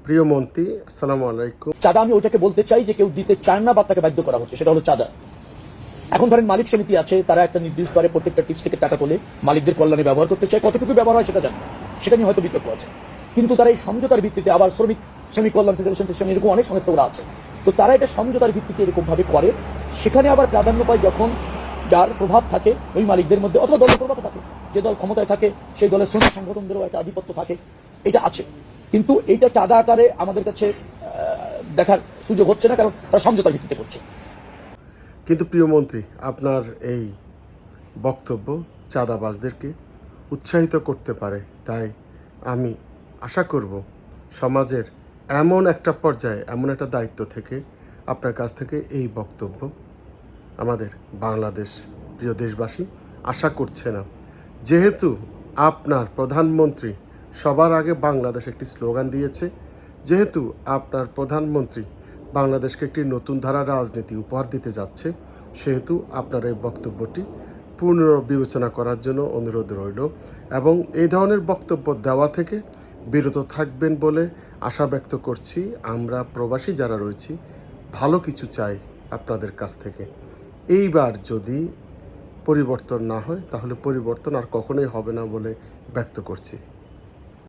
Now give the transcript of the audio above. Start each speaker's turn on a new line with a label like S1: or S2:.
S1: প্রিয় মন্ত্রী, আসসালামু আলাইকুম।
S2: চাঁদা আমি ওটাকে বলতে চাই যে কেউ দিতে চায় না বা তাকে বাধ্য করা হচ্ছে, সেটা হলো চাঁদা। এখন ধরেন মালিক সমিতি আছে, তারা একটা নির্দিষ্ট হারে প্রত্যেকটা টিপস থেকে টাকা তোলে, মালিকদের কল্যাণে ব্যবহার করতে চায়। কতটুকু ব্যবহার হয় সেটা জানি না, সেটা নিয়ে হয়তো বিতর্ক আছে। কিন্তু তারা এই সমঝোতার ভিত্তিতে, আবার শ্রমিক কল্যাণ ফেডারেশন এরকম অনেক সংস্থাগুলো আছে, তো তারা এটা সমঝোতার ভিত্তিতে এরকম ভাবে করে। সেখানে আবার প্রাধান্য পায় যখন যার প্রভাব থাকে ওই মালিকদের মধ্যে, অথবা দলের প্রভাব থাকে, যে দল ক্ষমতায় থাকে সেই দলের শ্রমিক সংগঠনদেরও একটা আধিপত্য থাকে, এটা আছে। কিন্তু এইটা চাঁদা আকারে আমাদের কাছে দেখার সুযোগ হচ্ছে না, কারণ তারা সমঝোতার ভিত্তিতে করছে।
S1: কিন্তু প্রিয় মন্ত্রী, আপনার এই বক্তব্য চাঁদাবাজদেরকে উৎসাহিত করতে পারে। তাই আমি আশা করব সমাজের এমন একটা পর্যায়ে, এমন একটা দায়িত্ব থেকে আপনার কাছ থেকে এই বক্তব্য আমাদের বাংলাদেশ, প্রিয় দেশবাসী আশা করছে না। যেহেতু আপনার প্রধানমন্ত্রী সবার আগে বাংলাদেশ একটি স্লোগান দিয়েছে, যেহেতু আপনার প্রধানমন্ত্রী বাংলাদেশকে একটি নতুন ধারার রাজনীতি উপহার দিতে যাচ্ছে, সেহেতু আপনার এই বক্তব্যটি পুনর্বিবেচনা করার জন্য অনুরোধ রইল এবং এই ধরনের বক্তব্য দেওয়া থেকে বিরত থাকবেন বলে আশা ব্যক্ত করছি। আমরা প্রবাসী যারা রয়েছি ভালো কিছু চাই আপনাদের কাছ থেকে। এইবার যদি পরিবর্তন না হয় তাহলে পরিবর্তন আর কখনোই হবে না বলে ব্যক্ত করছি।